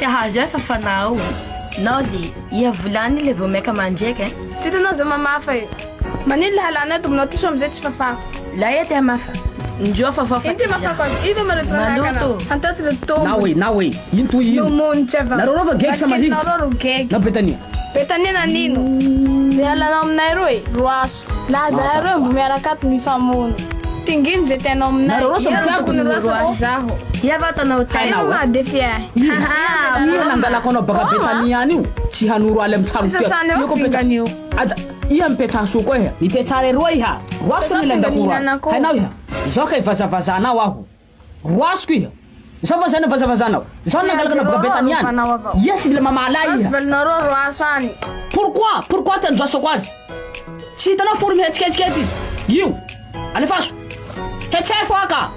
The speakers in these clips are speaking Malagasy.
Tsy ahazo efa fanao. Nao le ia volany le vao maika mandraika. Tsy hitanao zay mamafa e. Manino le halana tomonao ty so amizay tsy fafa. La ia ty mafa. Njoo fafa. Inte mafa ito Maluto. Antato le tombo. Na we. Into ino. Lumon cheva. Narorova geg sa mahitsy. Naroro geg. Na Betania. Betania na nino. Le halana aminay roe roaso. La zahay roe mbo miaraka ato mifamono. Tingin zay tianao aminay. Naroro sa mpiako no roaso zaho. Ia va tanao tay. Ay ma defia. Io nangalako anao baka Betania any io. Tsy hanoro ale amitsabo Sisa sana yo finganio. Aja ia mipetraha so koa iha. Mipetraha roa iha. Roasiko nila ndakoro. Hainao iha. Zao kay vazavazanao aho. Roasiko iha. Zao vazanao. Zao nangalaka na baka Betania any. Ia si le mamala iha. Naro roaso ani. Pourquoi ty anjoasako azy? Tsy hitanao fory mihetsiketikety. Io. Alefaso. Hetsefo aka.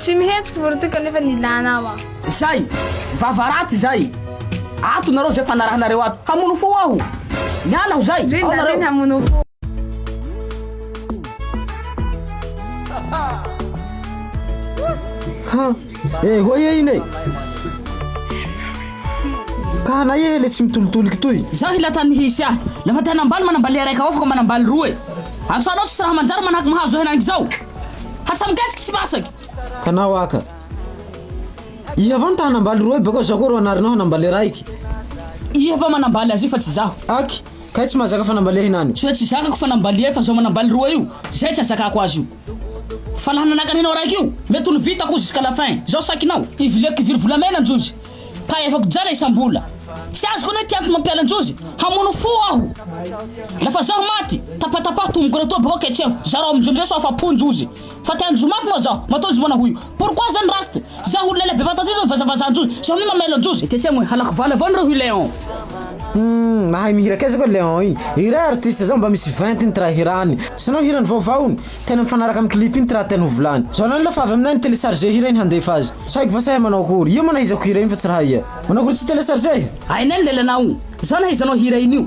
Tsy mihetsika vory kanefa nilana wa. Zay. Vavaraty zay. Ato nareo zay fanarahanareo ato. Hamono fo aho. Miala ho zay. Rin hamono fo. Hoy ine. Kana le tsy mitolotoliky toy. Zaho hilatany hisy ahy. Lafa tena manambaly manambaly araiky avao fa manambaly roe. Amsanao tsy raha manjary manahaky mahazo henangy zao. Hatsamiketiky tsy masaky. Kanao aka. Iha va ta hanambaly roe bako zako ro anarinao hanambaly raiky. Iha va manambaly azy fa tsy zaho. Aky, kay tsy mazaka fanambaly hinany. Tsy hoe tsy zakako fanambaly fa zao manambaly roa io. Zay tsy azakako azy io. Fa laha nanakany henao raiky io, mety ho vitako jusqu'à la fin. Zao sakinao, ivileko virivolamena anjozy. Paevako jara isambola. Tsy azoko ne tiako mampiala anjozy. Hamono fo aho. Lafa zaho maty, tapatapa tomoko na to bako ketseho. Zaro amjomjay so afaponjozy. Fa ty anjomaty mo zaho, matonjo mana huyo. Pourquoi zany raste? Zaho lele be batatizo vazavaza anjozy. Zaho mi mamela anjozy. Etetse mo halako vala vano ro Leon. Mahay mihira kaiza ko Leon iny. Hira artiste zao mba misy 20 ny traha hirany. Sanao hirany vaovaony, tena mifanaraka amin'ny clip iny traha tena hovolany. Zao nany lafa avy aminay ny télécharger hira iny handefa azy. Saiko vasahy manao akory. Io manahizako hira iny fa tsy raha ia. Manao akory tsy télécharger. Ainay lelanao. Zao nahizanao hira iny io.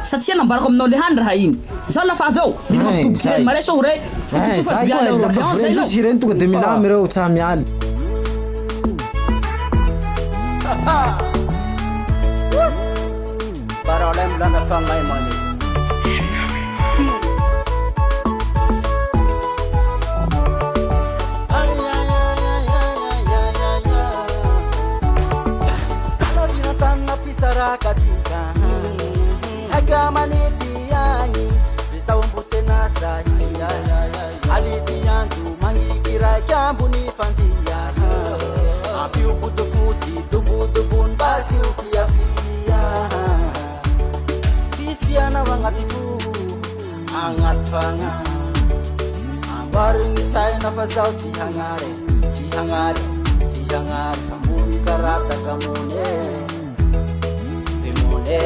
Satria nambarako aminao le hany raha iny. Zao lafa avy eo, nitobotobotry mareso hore. Fototsy fa sy biala Leon zay no. Hira iny tonga de milamy reo tsaha mialy. Parole mlana fangay mani. Tanna pisara katika. Agamani tiani, bisa umbute nasa hiya. Alidiantu mangigira jambu ni fanzia. Api ubutu fuji, dubu basi ufia. Siana wangatifu angat fanga bareng saya nafasau cihangare sambung karata kamune femone